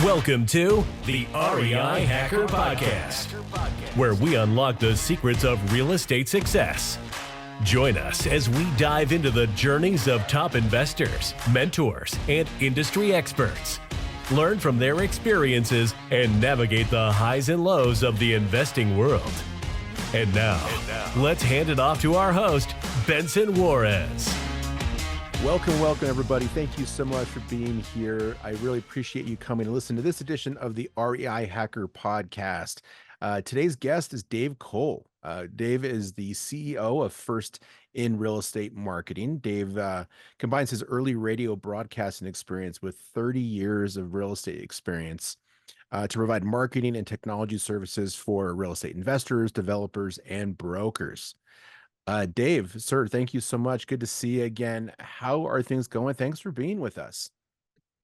Welcome to the REI Hacker Podcast, where we unlock the secrets of real estate success. Join us as we dive into the journeys of top investors, mentors, and industry experts. Learn from their experiences and navigate the highs and lows of the investing world. And now, let's hand it off to our host, Benson Juarez. Welcome, everybody. Thank you so much for being here. I really appreciate you coming to listen to this edition of the REI Hacker Podcast. Today's guest is Dave Kohl. Dave is the CEO of First in Real Estate Marketing. Dave combines his early radio broadcasting experience with 30 years of real estate experience to provide marketing and technology services for real estate investors, developers, and brokers. Dave, sir, thank you so much. Good to see you again. How are things going? Thanks for being with us.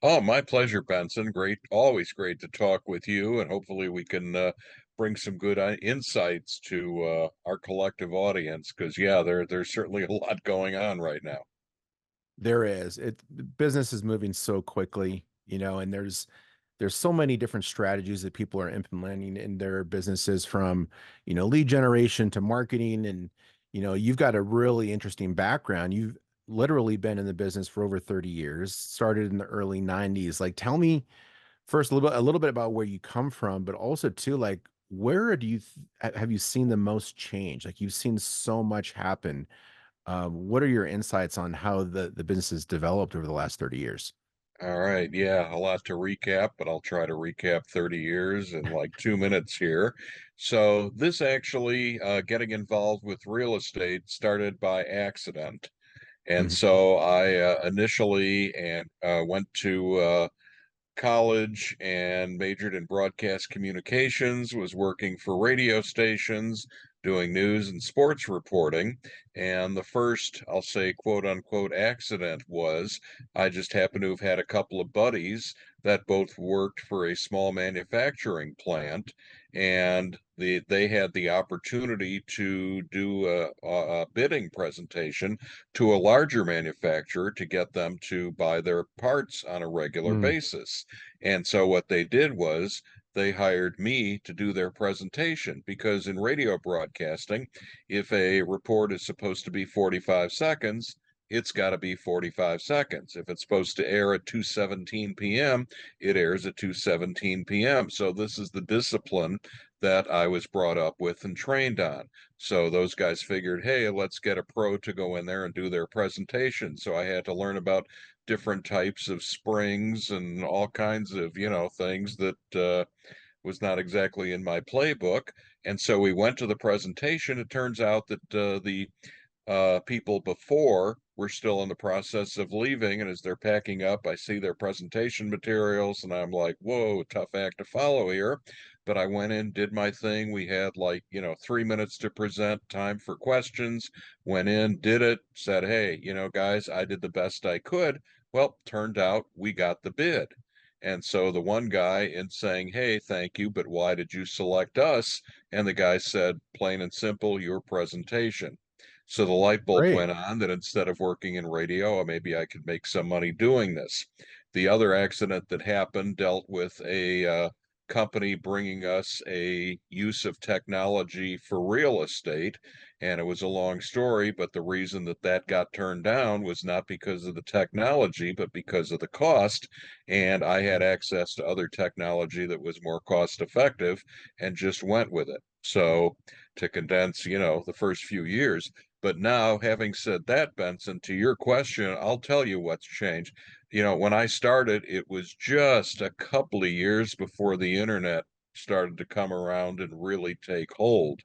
Oh, my pleasure, Benson. Great. Always great to talk with you, and hopefully we can bring some good insights to our collective audience, because, there's certainly a lot going on right now. There is. Business is moving so quickly, and there's so many different strategies that people are implementing in their businesses, from, lead generation to marketing. And you've got a really interesting background. You've literally been in the business for over 30 years, started in the early 90s. Like, tell me first a little bit about where you come from, but also too, like, where do you have you seen the most change? Like, you've seen so much happen. What are your insights on how the business has developed over the last 30 years? All right. Yeah, a lot to recap, but I'll try to recap 30 years in like 2 minutes here. So this actually, getting involved with real estate started by accident. And Mhm. so I initially went to college and majored in broadcast communications, was working for radio stations, doing news and sports reporting. And the first, I'll say, quote unquote, accident was I just happened to have had a couple of buddies that both worked for a small manufacturing plant, and they had the opportunity to do a bidding presentation to a larger manufacturer to get them to buy their parts on a regular Mm. basis. And so what they did was they hired me to do their presentation, because in radio broadcasting, if a report is supposed to be 45 seconds, it's got to be 45 seconds. If it's supposed to air at 2:17 p.m., it airs at 2:17 p.m. So this is the discipline that I was brought up with and trained on. So those guys figured, hey, let's get a pro to go in there and do their presentation. So I had to learn about different types of springs and all kinds of, things that was not exactly in my playbook. And so we went to the presentation. It turns out that the people before were still in the process of leaving. And as they're packing up, I see their presentation materials, and I'm like, whoa, tough act to follow here. But I went in, did my thing. We had 3 minutes to present, time for questions, went in, did it, said, hey, guys, I did the best I could. Well, turned out we got the bid. And so the one guy, in saying, hey, thank you, but why did you select us? And the guy said, plain and simple, your presentation. So the light bulb Great. went on that instead of working in radio, maybe I could make some money doing this. The other accident that happened dealt with a company bringing us a use of technology for real estate. And it was a long story, but the reason that got turned down was not because of the technology, but because of the cost. And I had access to other technology that was more cost effective and just went with it. So to condense, the first few years. But now, having said that, Benson, to your question, I'll tell you what's changed. When I started, it was just a couple of years before the internet started to come around and really take hold.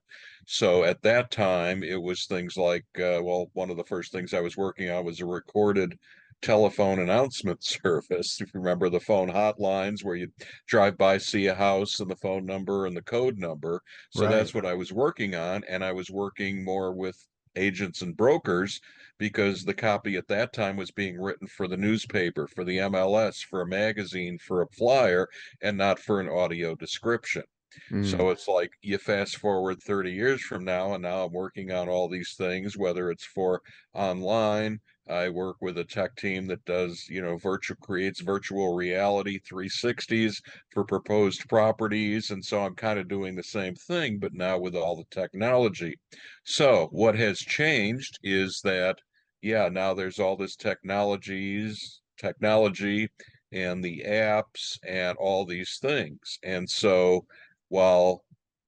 So at that time, it was things like, one of the first things I was working on was a recorded telephone announcement service. If you remember the phone hotlines where you drive by, see a house and the phone number and the code number. So Right. that's what I was working on. And I was working more with agents and brokers, because the copy at that time was being written for the newspaper, for the MLS, for a magazine, for a flyer, and not for an audio description. Mm. So it's like you fast forward 30 years from now, and now I'm working on all these things, whether it's for online. I work with a tech team that does, creates virtual reality 360s for proposed properties. And so I'm kind of doing the same thing, but now with all the technology. So what has changed is that, yeah, now there's all this technology and the apps and all these things. And so while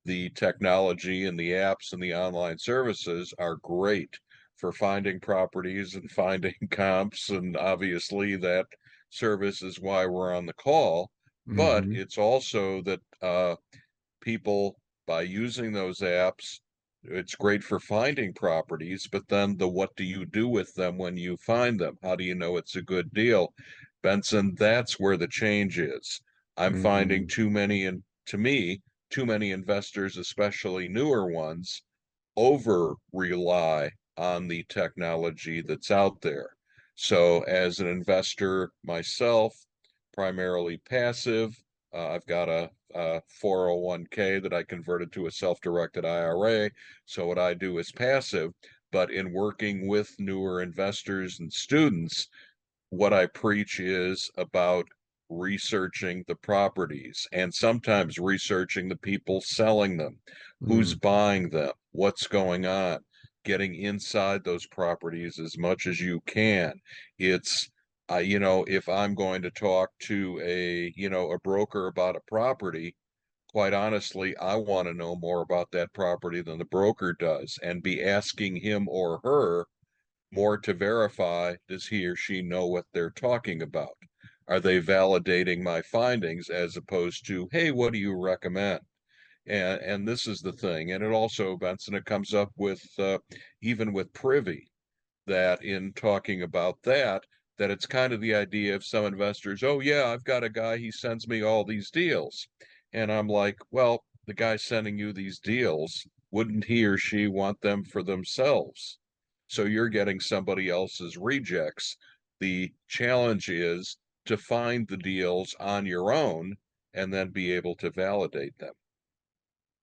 the technology and the apps and the online services are great for finding properties and finding comps, and obviously that service is why we're on the call, but Hmm. it's also that people, by using those apps, it's great for finding properties, but then what do you do with them when you find them? How do you know it's a good deal? Benson, that's where the change is. I'm finding Mm. too many, and to me, too many investors, especially newer ones, over rely on the technology that's out there. So, as an investor myself, primarily passive, I've got a 401k that I converted to a self-directed IRA. So, what I do is passive. But in working with newer investors and students, what I preach is about researching the properties and sometimes researching the people selling them, who's Mm. buying them, what's going on, getting inside those properties as much as you can. It's if I'm going to talk to a broker about a property, quite honestly, I want to know more about that property than the broker does and be asking him or her more to verify, does he or she know what they're talking about? Are they validating my findings as opposed to, hey, what do you recommend? And this is the thing. And it also, Benson, it comes up with even with Privy, that in talking about that it's kind of the idea of some investors, oh yeah, I've got a guy, he sends me all these deals. And I'm like, well, the guy sending you these deals, wouldn't he or she want them for themselves? So you're getting somebody else's rejects. The challenge is to find the deals on your own and then be able to validate them.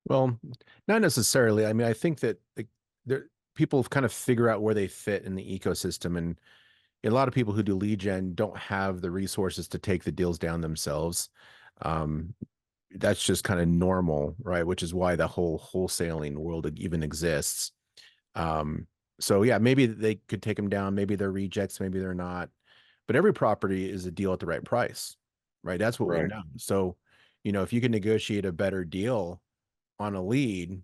Well, not necessarily. I mean, I think that people kind of figure out where they fit in the ecosystem, and a lot of people who do lead gen don't have the resources to take the deals down themselves. Um, that's just kind of normal, right? Which is why the whole wholesaling world even exists. Um, so yeah, maybe they could take them down. Maybe they're rejects, maybe they're not. But every property is a deal at the right price, right? That's what we Right. know. So, if you can negotiate a better deal on a lead,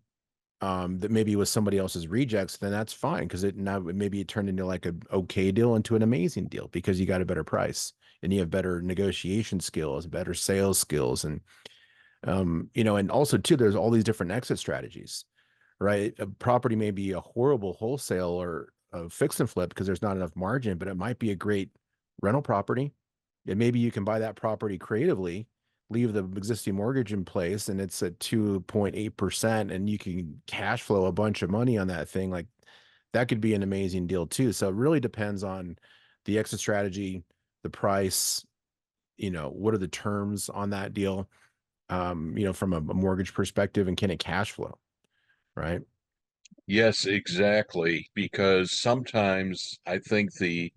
that maybe was somebody else's rejects, then that's fine, because maybe it turned into like a okay deal into an amazing deal because you got a better price and you have better negotiation skills, better sales skills, and and also too, there's all these different exit strategies, right? A property may be a horrible wholesale or a fix and flip because there's not enough margin, but it might be a great rental property. And maybe you can buy that property creatively, leave the existing mortgage in place, and it's at 2.8%, and you can cash flow a bunch of money on that thing. Like, that could be an amazing deal too. So it really depends on the exit strategy, the price, what are the terms on that deal, from a mortgage perspective, and can it cash flow, right? Yes, exactly. Because sometimes I think the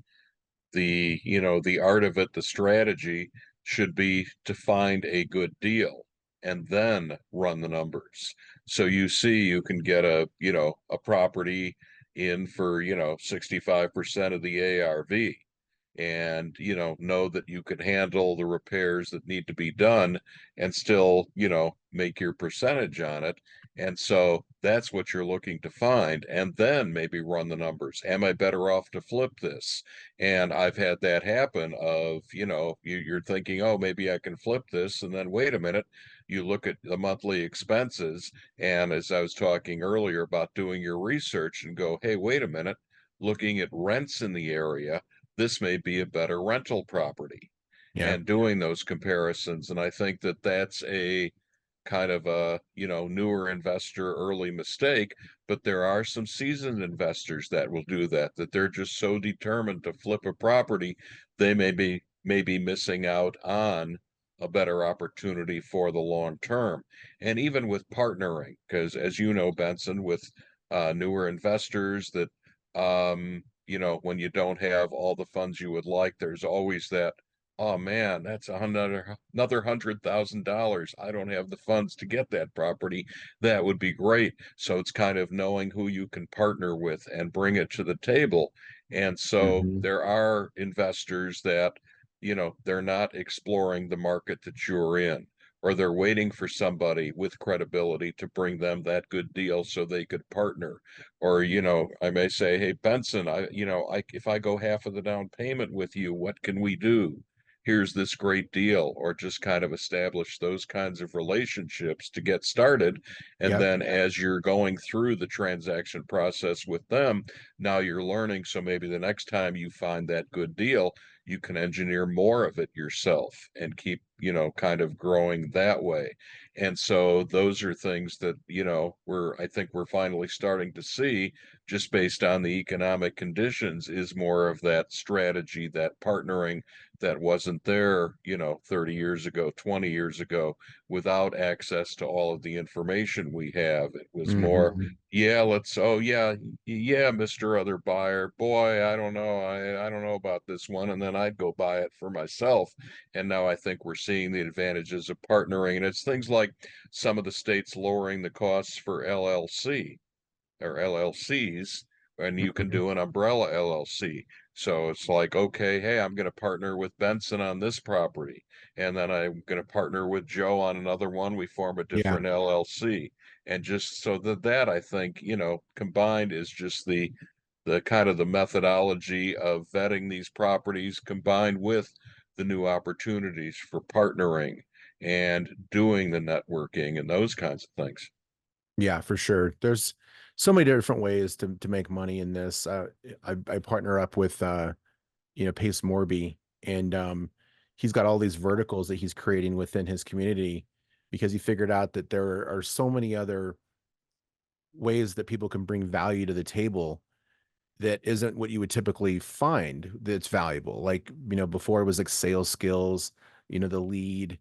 art of it, the strategy should be to find a good deal and then run the numbers. So you see you can get a property in for, 65% of the ARV, and know that you can handle the repairs that need to be done and still make your percentage on it. And so that's what you're looking to find, and then maybe run the numbers. Am I better off to flip this? And I've had that happen of you're thinking, oh, maybe I can flip this, and then wait a minute, you look at the monthly expenses, and as I was talking earlier about doing your research, and go, hey, wait a minute, looking at rents in the area, this may be a better rental property, Yeah. and doing those comparisons. And I think that that's a kind of a, newer investor early mistake, but there are some seasoned investors that will do that they're just so determined to flip a property, they may be missing out on a better opportunity for the long term. And even with partnering, because as you know, Benson, with newer investors that, when you don't have all the funds you would like, there's always that, oh man, that's another $100,000. I don't have the funds to get that property. That would be great. So it's kind of knowing who you can partner with and bring it to the table. And so Mhm. there are investors that, they're not exploring the market that you're in, or they're waiting for somebody with credibility to bring them that good deal so they could partner. Or, I may say, hey, Benson, if I go half of the down payment with you, what can we do? Here's this great deal, or just kind of establish those kinds of relationships to get started. And Yep. then as you're going through the transaction process with them, now you're learning. So maybe the next time you find that good deal, you can engineer more of it yourself and keep, kind of growing that way. And so those are things that, I think we're finally starting to see, just based on the economic conditions, is more of that strategy, that partnering that wasn't there, 30 years ago, 20 years ago, without access to all of the information we have. It was more, Mhm. yeah, yeah, Mr. Other Buyer, boy, I don't know, I don't know about this one, and then I'd go buy it for myself. And now I think we're seeing the advantages of partnering, and it's things like some of the states lowering the costs for LLC or LLCs, and you can Mhm. do an umbrella LLC. So it's like, okay, hey, I'm going to partner with Benson on this property, and then I'm going to partner with Joe on another one. We form a Yeah. different LLC, and just so that I think, combined is just the kind of the methodology of vetting these properties combined with the new opportunities for partnering and doing the networking and those kinds of things. Yeah, for sure. There's so many different ways to make money in this. I partner up with Pace Morby, and he's got all these verticals that he's creating within his community because he figured out that there are so many other ways that people can bring value to the table that isn't what you would typically find that's valuable. Like, before it was like sales skills, the lead,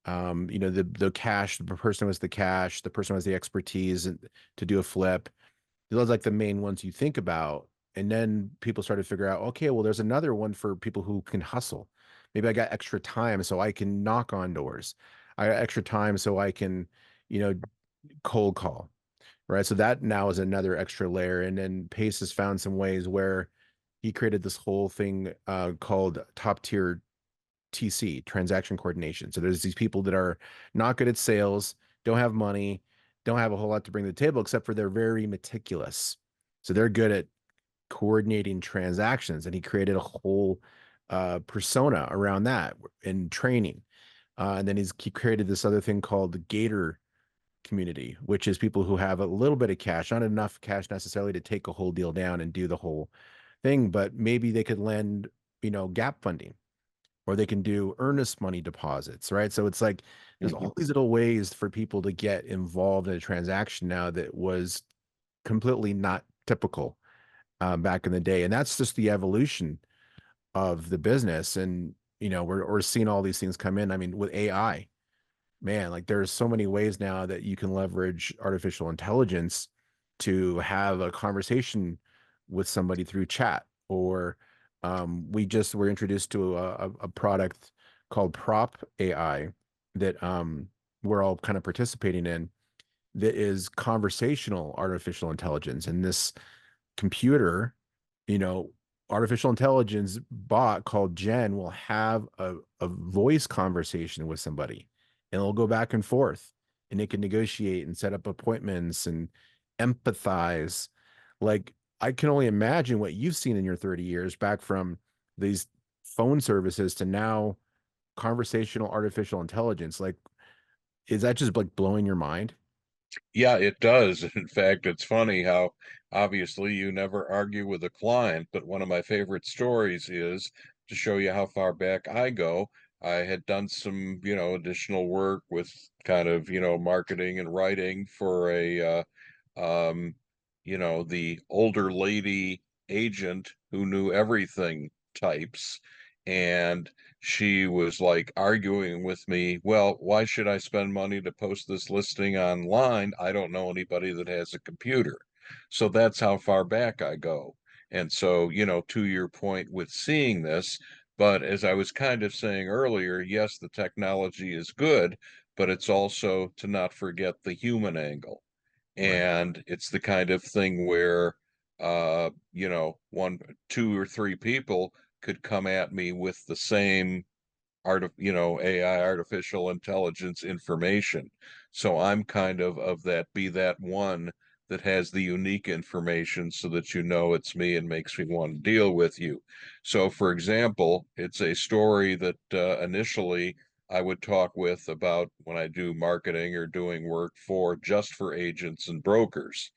the cash, the person was the cash, the person was the expertise to do a flip. Those are like the main ones you think about. And then people started to figure out, okay, well, there's another one for people who can hustle. Maybe I got extra time so I can knock on doors. I got extra time so I can, you know, cold call. Right. So that now is another extra layer. And then Pace has found some ways where he created this whole thing called top tier TC, transaction coordination. So there's these people that are not good at sales, don't have money, don't have a whole lot to bring to the table, except for they're very meticulous. So they're good at coordinating transactions. And he created a whole persona around that in training. And then he created this other thing called the Gator community, which is people who have a little bit of cash, not enough cash necessarily to take a whole deal down and do the whole thing, but maybe they could lend, gap funding, or they can do earnest money deposits, right? So it's like there's all these little ways for people to get involved in a transaction now that was completely not typical back in the day. And that's just the evolution of the business. And, we're seeing all these things come in. I mean, with AI, man, like there's so many ways now that you can leverage artificial intelligence to have a conversation with somebody through chat. Or we just were introduced to a product called Prop AI that we're all kind of participating in, that is conversational artificial intelligence. And this computer, you know, artificial intelligence bot called Jen will have a voice conversation with somebody, and it'll go back and forth, and it can negotiate and set up appointments and empathize. Like, I can only imagine what you've seen in your 30 years back from these phone services to now conversational artificial intelligence. Like, is that just like blowing your mind? Yeah, it does. In fact, it's funny how obviously you never argue with a client, but one of my favorite stories is to show you how far back I go. I had done some, additional work with kind of, marketing and writing for um, the older lady agent who knew everything types. And she was like arguing with me, well, why should I spend money to post this listing online? I don't know anybody that has a computer. So that's how far back I go. And so, to your point with seeing this, but as I was kind of saying earlier, yes, the technology is good, but it's also to not forget the human angle. Right. And it's the kind of thing where, one, two or three people could come at me with the same AI, artificial intelligence information. So I'm kind of that, be that one that has the unique information so that it's me and makes me want to deal with you. So for example, it's a story that initially I would talk with about when I do marketing or doing work for just for agents and brokers.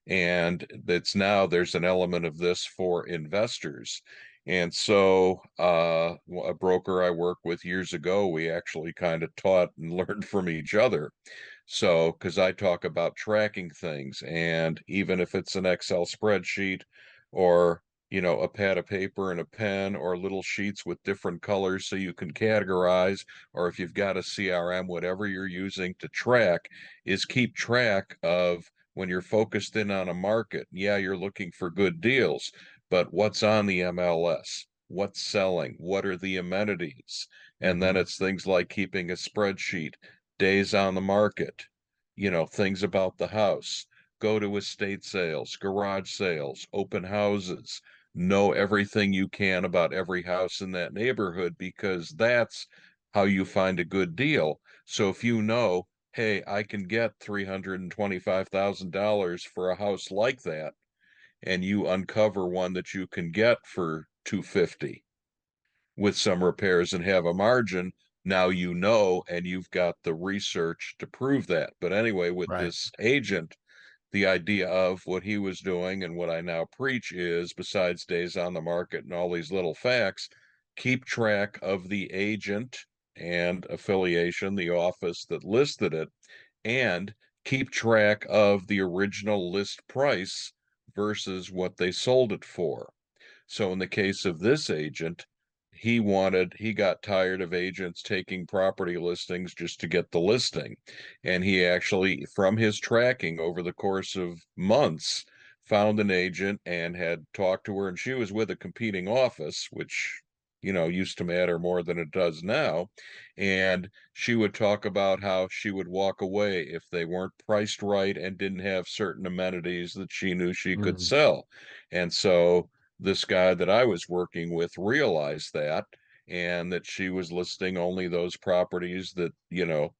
And that's now there's an element of this for investors. And so a broker I worked with years ago, we actually kind of taught and learned from each other. So, because I talk about tracking things, and even if it's an Excel spreadsheet or, a pad of paper and a pen or little sheets with different colors so you can categorize, or if you've got a CRM, whatever you're using to track, is keep track of when you're focused in on a market. Yeah, you're looking for good deals, but what's on the MLS? What's selling? What are the amenities? And then Mm-hmm. it's things like keeping a spreadsheet, days on the market, things about the house, go to estate sales, garage sales, open houses, know everything you can about every house in that neighborhood because that's how you find a good deal. So if hey, I can get $325,000 for a house like that, and you uncover one that you can get for 250 with some repairs and have a margin, now and you've got the research to prove that. But anyway, with Right. this agent, the idea of what he was doing and what I now preach is, besides days on the market and all these little facts, keep track of the agent and affiliation, the office that listed it, and keep track of the original list price versus what they sold it for. So in the case of this agent, he got tired of agents taking property listings just to get the listing. And he actually, from his tracking over the course of months, found an agent and had talked to her. And she was with a competing office, which, used to matter more than it does now. And she would talk about how she would walk away if they weren't priced right and didn't have certain amenities that she knew she could Mm. sell. And so this guy that I was working with realized that, and that she was listing only those properties that,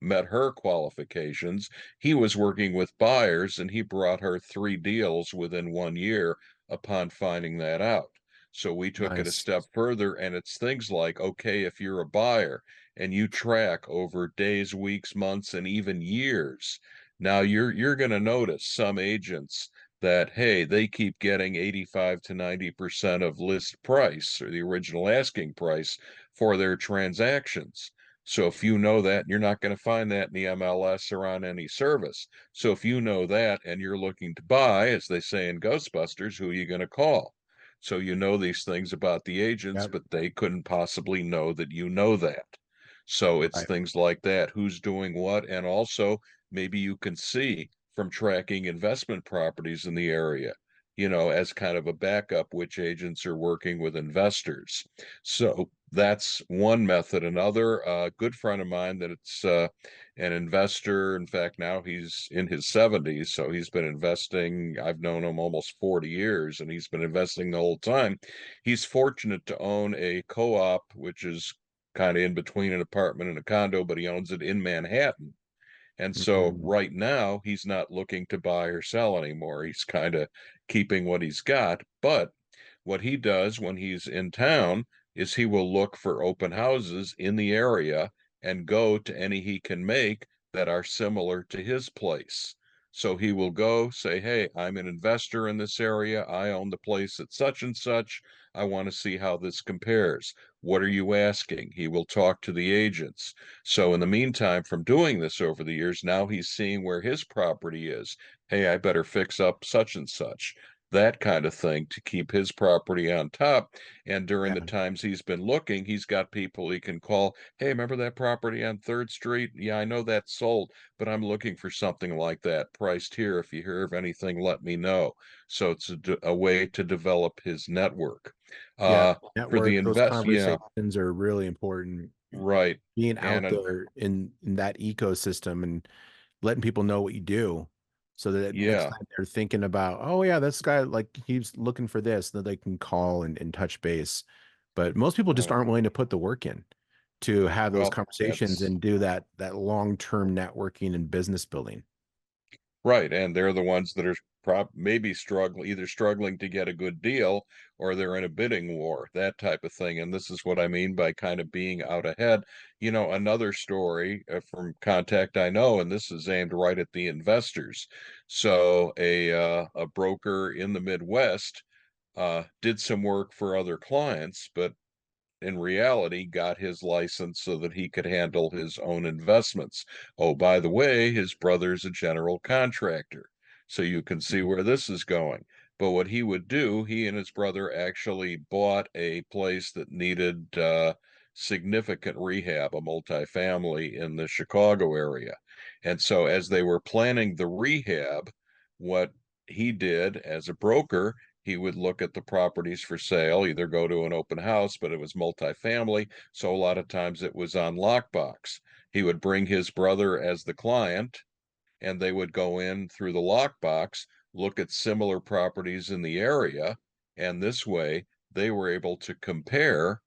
met her qualifications. He was working with buyers and he brought her 3 deals within 1 year upon finding that out. So we took it a Nice. step further, and it's things like, okay, if you're a buyer and you track over days, weeks, months, and even years, now you're going to notice some agents that, hey, they keep getting 85 to 90% of list price or the original asking price for their transactions. So if you know that, you're not going to find that in the MLS or on any service. So if you know that and you're looking to buy, as they say in Ghostbusters, who are you going to call? So you know these things about the agents, Yep. but they couldn't possibly know that you know that. So it's Right. things like that, who's doing what, and also maybe you can see from tracking investment properties in the area, as kind of a backup, which agents are working with investors. So that's one method. Another good friend of mine that it's an investor. In fact, now he's in his 70s, so he's been investing. I've known him almost 40 years, and he's been investing the whole time. He's fortunate to own a co-op, which is kind of in between an apartment and a condo, but he owns it in Manhattan. And so Mm. right now, he's not looking to buy or sell anymore. He's kind of keeping what he's got. But what he does when he's in town is he will look for open houses in the area and go to any he can make that are similar to his place. So he will go say, hey, I'm an investor in this area. I own the place at such and such. I want to see how this compares. What are you asking? He will talk to the agents. So in the meantime, from doing this over the years, now he's seeing where his property is. Hey, I better fix up such and such. that kind of thing to keep his property on top. And during the Yeah. times he's been looking, he's got people he can call. Hey, remember that property on 3rd Street? Yeah, I know that's sold, but I'm looking for something like that priced here. If you hear of anything, let me know. So it's a way to develop his network. Yeah. For the Network, those yeah, conversations are really important. right. Being out And there in that ecosystem and letting people know what you do so that next yeah, time they're thinking about, oh yeah, this guy, like he's looking for this, that they can call and touch base. But most people just right. aren't willing to put the work in to have those Well, conversations that's and do that long-term networking and business building. right, and they're the ones that are maybe either struggling to get a good deal or they're in a bidding war, that type of thing. And this is what I mean by kind of being out ahead. Another story from contact I know, and this is aimed right at the investors. So a broker in the Midwest did some work for other clients, but in reality got his license so that he could handle his own investments. Oh, by the way, his brother's a general contractor. So you can see Mhm. where this is going. But what he would do, he and his brother actually bought a place that needed significant rehab, a multifamily in the Chicago area. And so as they were planning the rehab, what he did as a broker, he would look at the properties for sale, either go to an open house, but it was multifamily. So a lot of times it was on lockbox. He would bring his brother as the client, and they would go in through the lockbox, look at similar properties in the area. And this way they were able to compare,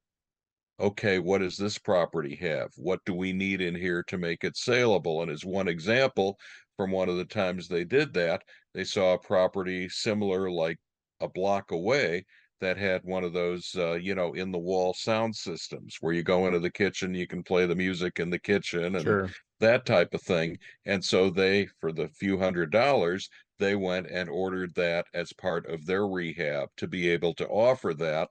okay, what does this property have? What do we need in here to make it saleable? And as one example, from one of the times they did that, they saw a property similar, like a block away, that had one of those, in the wall sound systems where you go into the kitchen, you can play the music in the kitchen and Sure. that type of thing. And so they, for the few $100s, they went and ordered that as part of their rehab to be able to offer that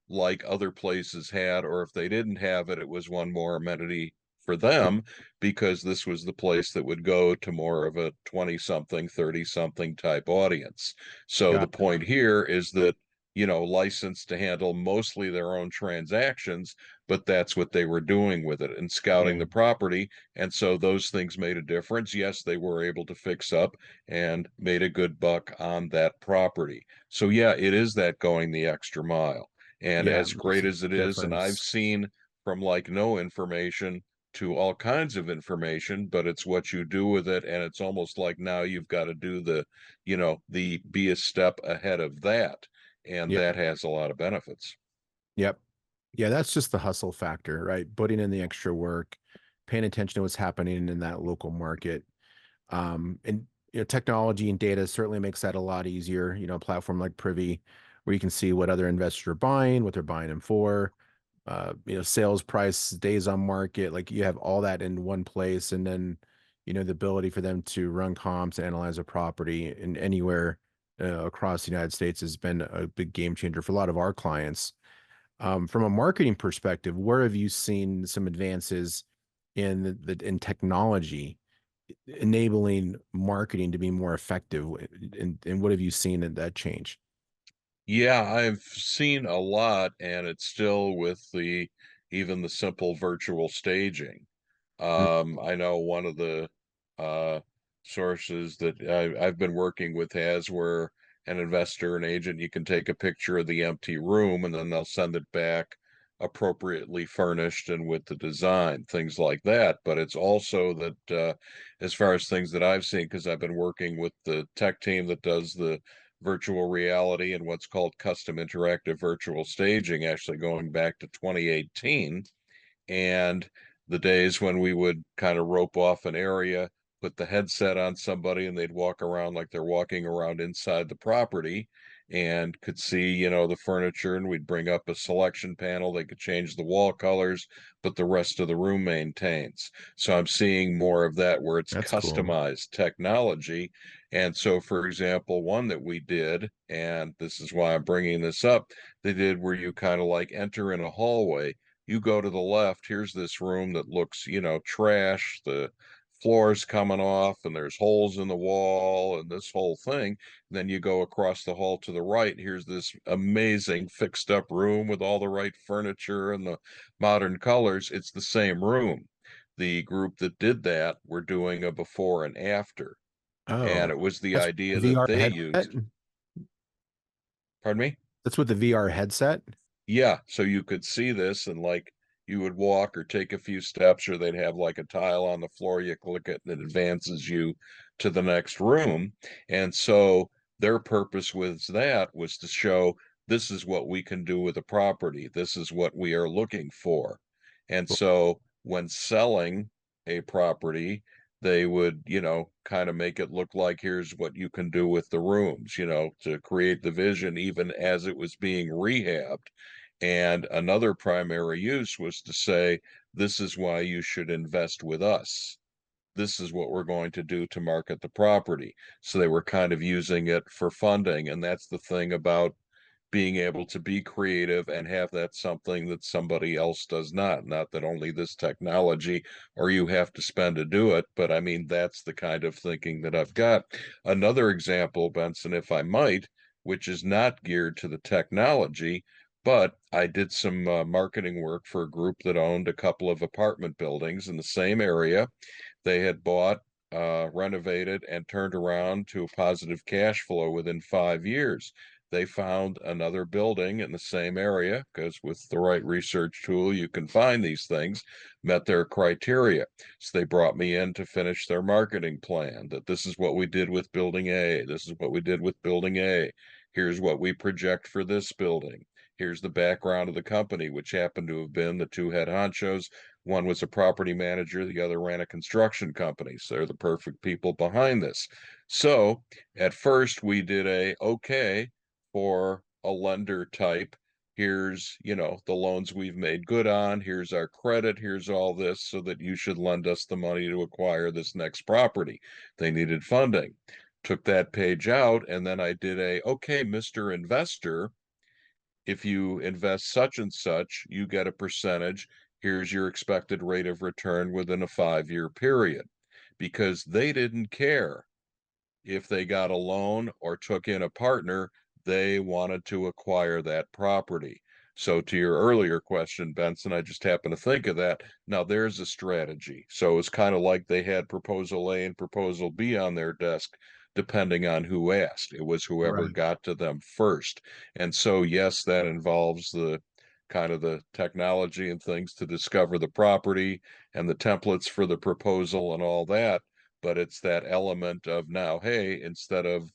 like other places had, or if they didn't have it, it was one more amenity for Yeah. them because this was the place that would go to more of a 20 something, 30 something type audience. So the Got it. point here is that, licensed to handle mostly their own transactions, but that's what they were doing with it and scouting Yeah. the property. And so those things made a difference. Yes, they were able to fix up and made a good buck on that property. So yeah, it is that going the extra mile. And Yeah. as Makes great a as it is, and I've difference. seen from like no information to all kinds of information, but it's what you do with it. And it's almost like now you've got to do the be a step ahead of that. And Yeah. that has a lot of benefits. Yep. Yeah, that's just the hustle factor, right? Putting in the extra work, paying attention to what's happening in that local market. And technology and data certainly makes that a lot easier. A platform like Privy, where you can see what other investors are buying, what they're buying them for, sales price, days on market. Like you have all that in one place, and then the ability for them to run comps, analyze a property in anywhere across the United States has been a big game changer for a lot of our clients. From a marketing perspective, where have you seen some advances in technology enabling marketing to be more effective? And what have you seen in that change? Yeah, I've seen a lot, and it's still with even the simple virtual staging. Mm. I know one of the uh, sources that I've been working with has where an investor, an agent, you can take a picture of the empty room and then they'll send it back appropriately furnished and with the design, things like that. But it's also that as far as things that I've seen, because I've been working with the tech team that does the virtual reality and what's called custom interactive virtual staging, actually going back to 2018 and the days when we would kind of rope off an area, put the headset on somebody, and they'd walk around like they're walking around inside the property and could see, the furniture, and we'd bring up a selection panel. They could change the wall colors, but the rest of the room maintains. So I'm seeing more of that where it's That's cool. customized technology. And so, for example, one that we did, and this is why I'm bringing this up, they did where you kind of like enter in a hallway, you go to the left, here's this room that looks, trash. The floors coming off and there's holes in the wall and this whole thing. Then you go across the hall to the right. Here's this amazing fixed up room with all the right furniture and the modern colors. It's the same room. The group that did that were doing a before and after. And Oh, it was the that's idea that VR they headset. used. Pardon me? That's with the VR headset. Yeah, so you could see this and like you would walk or take a few steps, or they'd have like a tile on the floor. You click it and it advances you to the next room. And so their purpose was to show this is what we can do with a property. This is what we are looking for. And so when selling a property, they would, kind of make it look like here's what you can do with the rooms, to create the vision even as it was being rehabbed. And another primary use was to say, this is why you should invest with us. This is what we're going to do to market the property. So they were kind of using it for funding. And that's the thing about being able to be creative and have that something that somebody else does not. Not that only this technology or you have to spend to do it, but I mean, that's the kind of thinking that I've got. Another example, Benson, if I might, which is not geared to the technology, but I did some marketing work for a group that owned a couple of apartment buildings in the same area. They had bought, renovated, and turned around to a positive cash flow within 5 years. They found another building in the same area because with the right research tool, you can find these things, met their criteria. So they brought me in to finish their marketing plan that this is what we did with building A. This is what we did with building A. Here's what we project for this building. Here's the background of the company, which happened to have been the two head honchos. One was a property manager, the other ran a construction company. So they're the perfect people behind this. So at first we did okay for a lender type. Here's, the loans we've made good on. Here's our credit. Here's all this so that you should lend us the money to acquire this next property. They needed funding. Took that page out, and then I did okay, Mr. Investor, if you invest such and such, you get a percentage. Here's your expected rate of return within a 5-year period. Because they didn't care if they got a loan or took in a partner, they wanted to acquire that property. So to your earlier question, Benson, I just happened to think of that. Now there's a strategy. So it's kind of like they had proposal A and proposal B on their desk, depending on who asked. It was whoever Right. got to them first. And so, yes, that involves the kind of the technology and things to discover the property and the templates for the proposal and all that, but it's that element of now, hey, instead of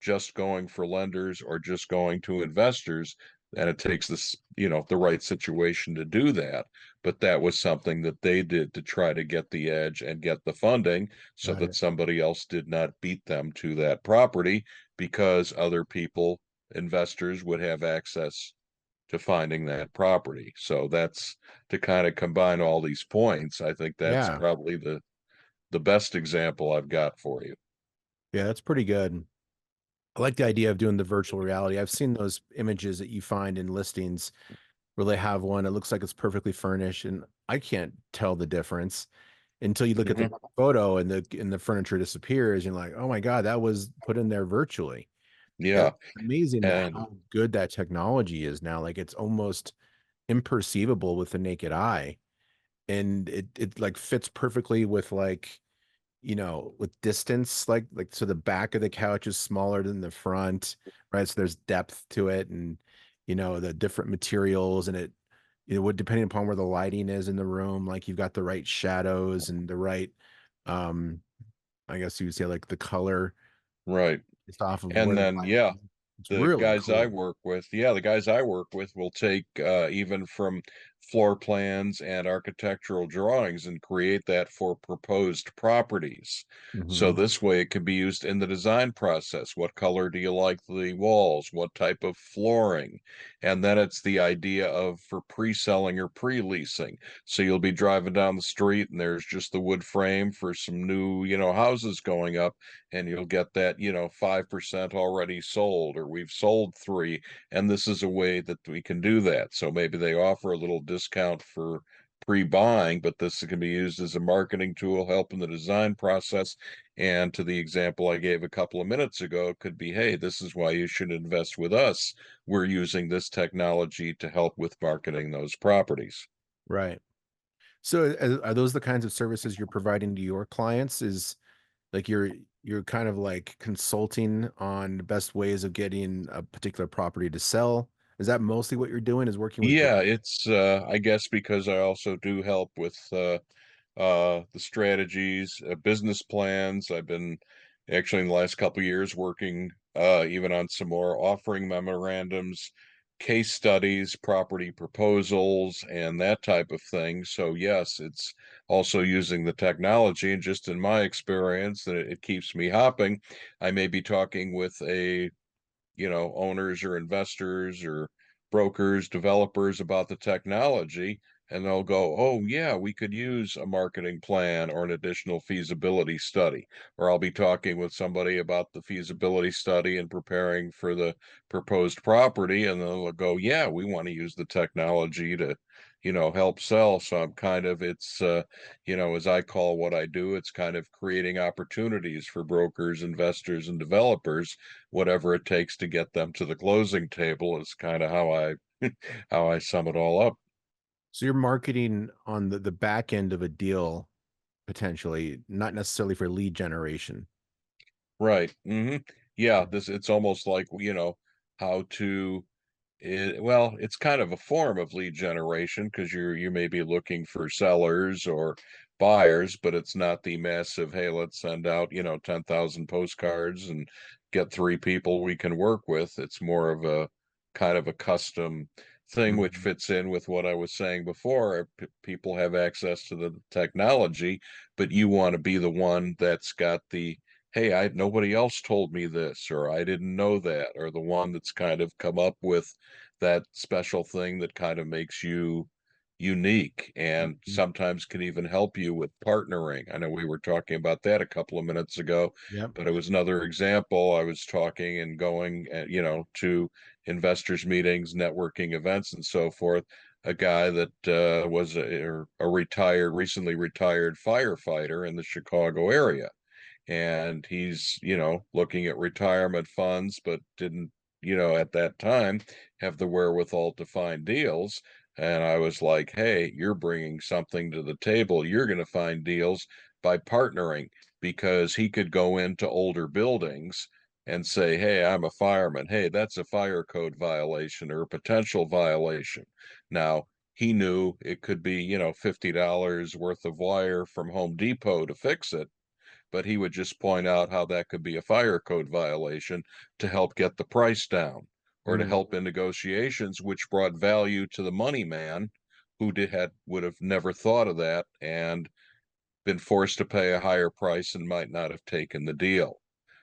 just going for lenders or just going to investors, and it takes this, the right situation to do that. But that was something that they did to try to get the edge and get the funding so Got that it. somebody else did not beat them to that property because other people, investors, would have access to finding that property. So that's to kind of combine all these points. I think that's Yeah. probably the best example I've got for you. Yeah, that's pretty good. I like the idea of doing the virtual reality. I've seen those images that you find in listings where they have one. It looks like it's perfectly furnished, and I can't tell the difference until you look at the Mhm. photo and the furniture disappears. You're like, oh my God, that was put in there virtually. Yeah. It's amazing And how good that technology is now. Like it's almost imperceivable with the naked eye. And it like fits perfectly with like, with distance, like so the back of the couch is smaller than the front, right? So there's depth to it and the different materials and it, depending upon where the lighting is in the room, like you've got the right shadows and the right um I guess you would say like the color right. based off of And where the then, light yeah, is. It's the really guys I cool. work with, the guys I work with will take even from floor plans and architectural drawings and create that for proposed properties. So Hmm. this way it can be used in the design process. What color do you like the walls? What type of flooring? And then it's the idea of for pre-selling or pre-leasing. So you'll be driving down the street and there's just the wood frame for some new, houses going up, and you'll get that, 5% already sold, or we've sold 3, and this is a way that we can do that. So maybe they offer a little discount for pre-buying, but this can be used as a marketing tool, help in the design process. And to the example I gave a couple of minutes ago, it could be, hey, this is why you should invest with us. We're using this technology to help with marketing those properties. Right. So are those the kinds of services you're providing to your clients? Is like you're kind of like consulting on the best ways of getting a particular property to sell? Is that mostly what you're doing, is working with Yeah, it's I guess because I also do help with the strategies, business plans. I've been actually in the last couple of years working even on some more offering memorandums, case studies, property proposals, and that type of thing. So yes, it's also using the technology, and just in my experience, that it keeps me hopping. I may be talking with owners or investors or brokers, developers about the technology, and they'll go, oh, yeah, we could use a marketing plan or an additional feasibility study. Or I'll be talking with somebody about the feasibility study and preparing for the proposed property, and they'll go, yeah, we want to use the technology to help sell. So I'm kind of, it's as I call what I do, it's kind of creating opportunities for brokers, investors, and developers, whatever it takes to get them to the closing table, is kind of how I how I sum it all up. So you're marketing on the back end of a deal, potentially, not necessarily for lead generation. Right. Yeah, this it's almost like, how to well, it's kind of a form of lead generation because you may be looking for sellers or buyers, but it's not the massive, hey, let's send out, 10,000 postcards and get three people we can work with. It's more of a kind of a custom thing, which Mhm. fits in with what I was saying before. People have access to the technology, but you want to be the one that's got the, hey, nobody else told me this, or I didn't know that, or the one that's kind of come up with that special thing that kind of makes you unique and Mhm. sometimes can even help you with partnering. I know we were talking about that a couple of minutes ago, Yep. but it was another example. I was talking and going, to investors meetings, networking events, and so forth. A guy that was recently retired firefighter in the Chicago area, and he's looking at retirement funds, but didn't at that time have the wherewithal to find deals. And I was like, hey, you're bringing something to the table. You're going to find deals by partnering, because he could go into older buildings and say, hey, I'm a fireman, hey, that's a fire code violation or a potential violation. Now, he knew it could be $50 worth of wire from Home Depot to fix it, but he would just point out how that could be a fire code violation to help get the price down or to Mm. help in negotiations, which brought value to the money man who would have never thought of that and been forced to pay a higher price and might not have taken the deal.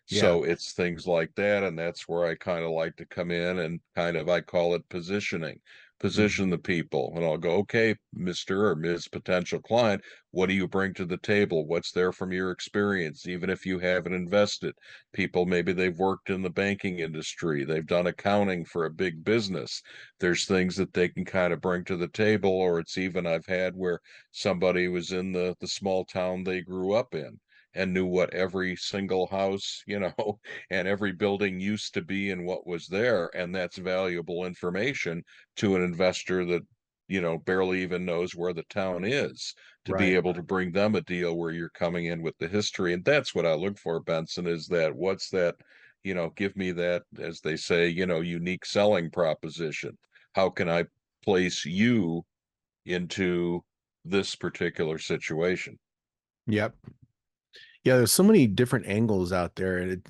Yeah. So it's things like that. And that's where I kind of like to come in and kind of, I call it positioning, position Mhm. the people. And I'll go, okay, Mr. or Ms. potential client, what do you bring to the table? What's there from your experience? Even if you haven't invested, people, maybe they've worked in the banking industry, they've done accounting for a big business. There's things that they can kind of bring to the table. Or it's even, I've had where somebody was in the small town they grew up in and knew what every single house, and every building used to be and what was there. And that's valuable information to an investor that, barely even knows where the town is, to be Right. able to bring them a deal where you're coming in with the history. And that's what I look for, Benson, is that what's that, give me that, as they say, unique selling proposition. How can I place you into this particular situation? Yep. Yeah, there's so many different angles out there, and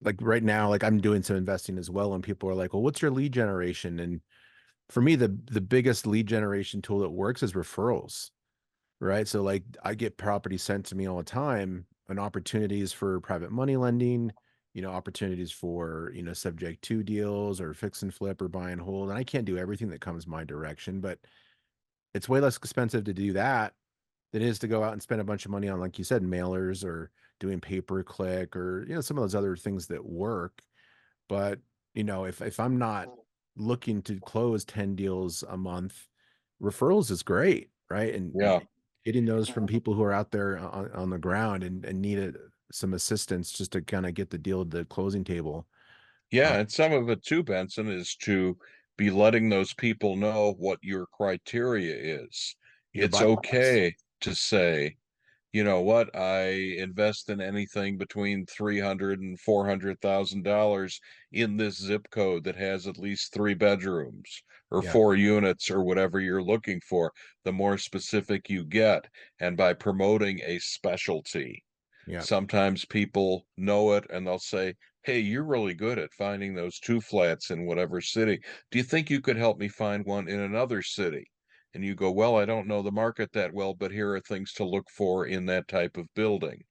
like right now, like I'm doing some investing as well, and people are like, "Well, what's your lead generation?" And for me, the biggest lead generation tool that works is referrals, right? So like I get properties sent to me all the time, and opportunities for private money lending, opportunities for, subject to deals or fix and flip or buy and hold. And I can't do everything that comes my direction, but it's way less expensive to do that than it is to go out and spend a bunch of money on, like you said, mailers or doing pay per click or, some of those other things that work. But, if I'm not looking to close 10 deals a month, referrals is great, right? Yeah. And getting those from people who are out there on the ground and needed some assistance just to kind of get the deal to the closing table. Yeah, and some of it too, Benson, is to be letting those people know what your criteria is. Your It's buy box. okay to say, you know what, I invest in anything between 300 and $400,000 in this zip code that has at least 3 bedrooms or Yeah. 4 units or whatever you're looking for. The more specific you get, and by promoting a specialty, Yeah. sometimes people know it and they'll say, hey, you're really good at finding those 2 flats in whatever city. Do you think you could help me find one in another city? And you go, well, I don't know the market that well, but here are things to look for in that type of building.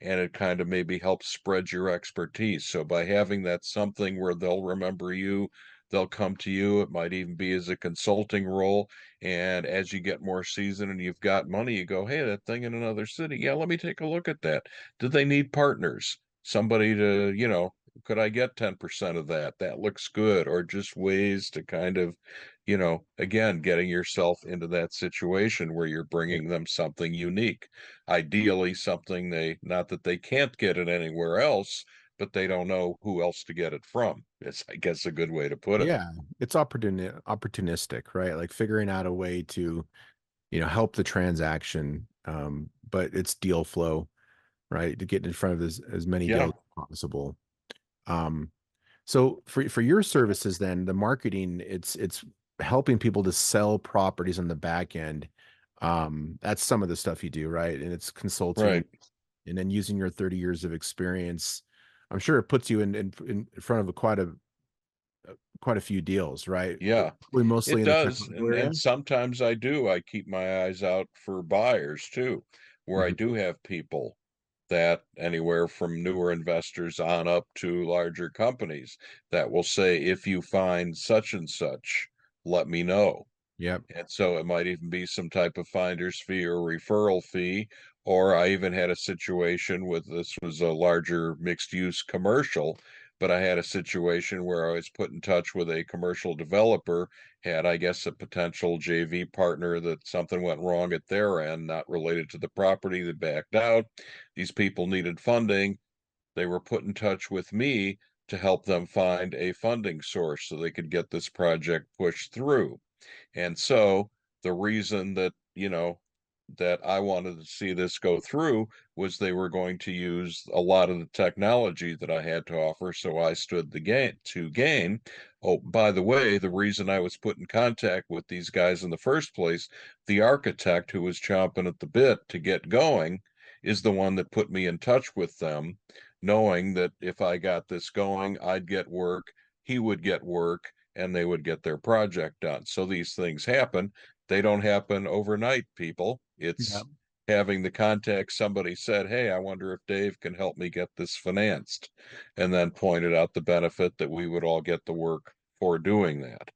And it kind of maybe helps spread your expertise. So by having that something where they'll remember you, they'll come to you. It might even be as a consulting role. And as you get more seasoned and you've got money, you go, hey, that thing in another city. Yeah, let me take a look at that. Do they need partners? Somebody to, could I get 10% of that? That looks good. Or just ways to kind of, again, getting yourself into that situation where you're Yeah. bringing them something unique. Ideally, something not that they can't get it anywhere else, but they don't know who else to get it from. It's, I guess, a good way to put it. Yeah. It's opportunistic, right? Like figuring out a way to, help the transaction. But it's deal flow, right? To get in front of as many Yeah, deals as possible. Um, so for your services, then the marketing, it's helping people to sell properties on the back end. That's some of the stuff you do, right? And it's consulting, right. and then using your 30 years of experience. I'm sure it puts you in front of quite a few deals, right? Yeah, Probably mostly it in the does. Chicago And area. sometimes I do. I keep my eyes out for buyers too, where I Mhm. do have people that anywhere from newer investors on up to larger companies that will say, if you find such and such, let me know. Yep. And so it might even be some type of finder's fee or referral fee. Or I even had a situation with, this was a larger mixed use commercial, but I had a situation where I was put in touch with a commercial developer, had, I guess, a potential JV partner that something went wrong at their end, not related to the property, that backed out. These people needed funding. They were put in touch with me to help them find a funding source so they could get this project pushed through. And so the reason that, that I wanted to see this go through was they were going to use a lot of the technology that I had to offer. So I stood the gain to gain. Oh, by the way, the reason I was put in contact with these guys in the first place, the architect who was chomping at the bit to get going is the one that put me in touch with them, knowing that if I got this going, I'd get work, he would get work, and they would get their project done. So these things happen. They don't happen overnight, people. Yep. It's having the contact. Somebody said, hey, I wonder if Dave can help me get this financed, and then pointed out the benefit that we would all get the work for doing that.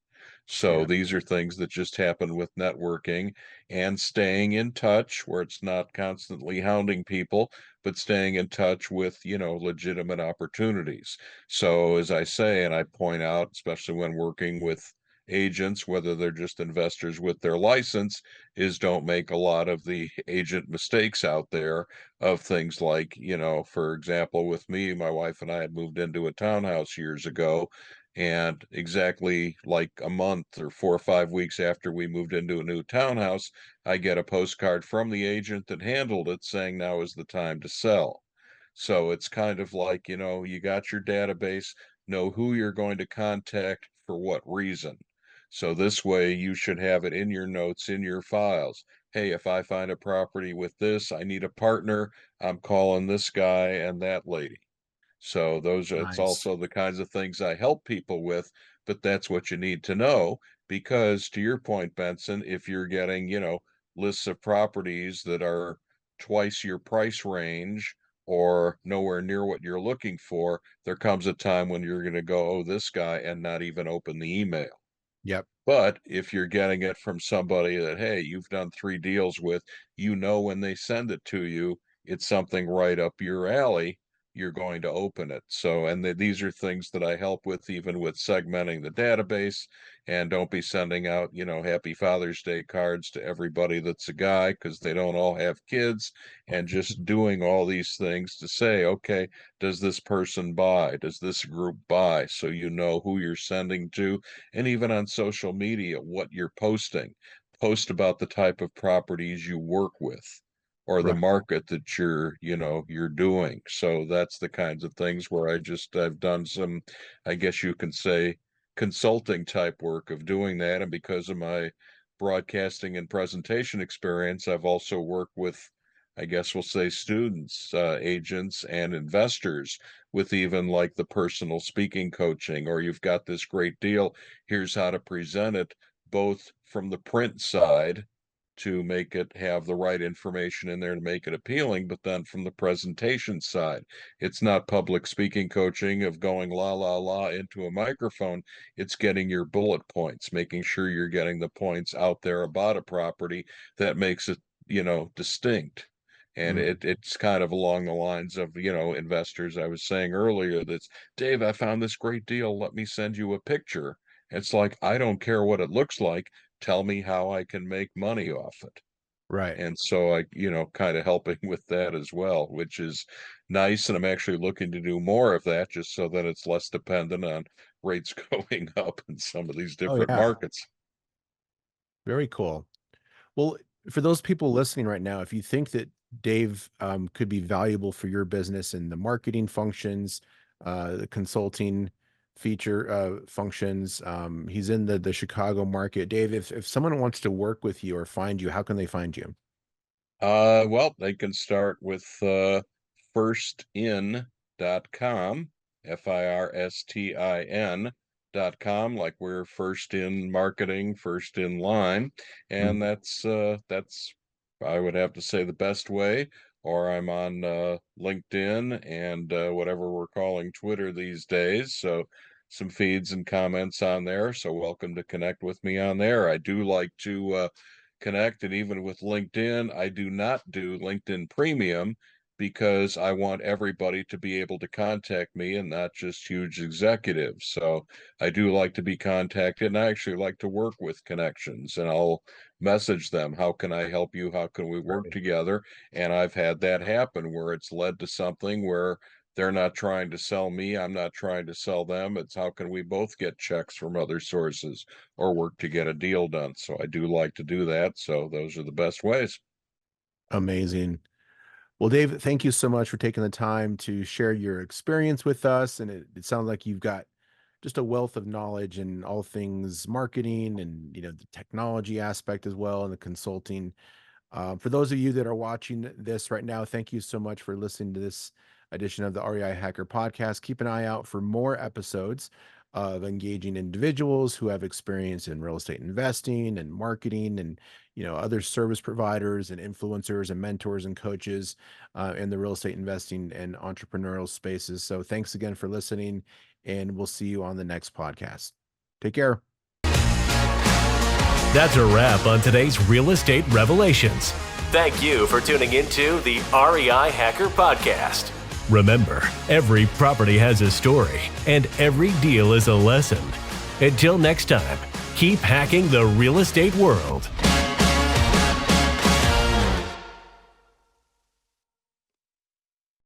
So Yeah. these are things that just happen with networking and staying in touch, where it's not constantly hounding people, but staying in touch with, legitimate opportunities. So as I say, and I point out, especially when working with agents, whether they're just investors with their license, is don't make a lot of the agent mistakes out there of things like, for example, with me, my wife and I had moved into a townhouse years ago. And exactly like a month or 4 or 5 weeks after we moved into a new townhouse, I get a postcard from the agent that handled it saying now is the time to sell. So it's kind of like, you got your database, know who you're going to contact for what reason. So this way you should have it in your notes, in your files. Hey, if I find a property with this, I need a partner. I'm calling this guy and that lady. So it's Nice. also the kinds of things I help people with, but that's what you need to know because to your point, Benson, if you're getting, lists of properties that are twice your price range or nowhere near what you're looking for, there comes a time when you're going to go, oh, this guy, and not even open the email. Yep. But if you're getting it from somebody that, hey, you've done 3 deals with, when they send it to you, it's something right up your alley, you're going to open it. So, and these are things that I help with, even with segmenting the database. And don't be sending out, Happy Father's Day cards to everybody that's a guy, because they don't all have kids. And just doing all these things to say, okay, does this person buy? Does this group buy? So you know who you're sending to. And even on social media, what you're posting. Post about the type of properties you work with, or the Right. market that you're doing. So that's the kinds of things where I've done some, I guess you can say, consulting type work of doing that. And because of my broadcasting and presentation experience, I've also worked with, I guess we'll say, students, agents, and investors, with even like the personal speaking coaching, or you've got this great deal, here's how to present it, both from the print side to make it have the right information in there to make it appealing, but then from the presentation side, it's not public speaking coaching of going la la la into a microphone. It's getting your bullet points, making sure you're getting the points out there about a property that makes it, distinct. And it's kind of along the lines of, investors. I was saying earlier, that's, Dave, I found this great deal, let me send you a picture. It's like, I don't care what it looks like, tell me how I can make money off it. Right. And so I, kind of helping with that as well, which is nice. And I'm actually looking to do more of that, just so that it's less dependent on rates going up in some of these Oh, different yeah. markets. Very cool. Well, for those people listening right now, if you think that Dave could be valuable for your business in the marketing functions, the consulting functions, he's in the Chicago market. Dave, if someone wants to work with you or find you, how can they find you? Well, they can start with firstin.com, FIRSTIN.com, like we're first in marketing, first in line. And that's I would have to say, the best way. Or I'm on LinkedIn and whatever we're calling Twitter these days. So some feeds and comments on there. So welcome to connect with me on there. I do like to connect, and even with LinkedIn, I do not do LinkedIn Premium, because I want everybody to be able to contact me and not just huge executives. So I do like to be contacted, and I actually like to work with connections, and I'll message them, how can I help you? How can we work together? And I've had that happen where it's led to something where they're not trying to sell me, I'm not trying to sell them. It's how can we both get checks from other sources or work to get a deal done. So I do like to do that. So those are the best ways. Amazing. Well, Dave, thank you so much for taking the time to share your experience with us. And it sounds like you've got just a wealth of knowledge in all things marketing and, the technology aspect as well, and the consulting. For those of you that are watching this right now, thank you so much for listening to this edition of the REI Hacker Podcast. Keep an eye out for more episodes of engaging individuals who have experience in real estate investing and marketing, and other service providers and influencers and mentors and coaches in the real estate investing and entrepreneurial spaces. So thanks again for listening, and we'll see you on the next podcast. Take care. That's a wrap on today's Real Estate Revelations. Thank you for tuning into the REI Hacker Podcast. Remember, every property has a story, and every deal is a lesson. Until next time, keep hacking the real estate world.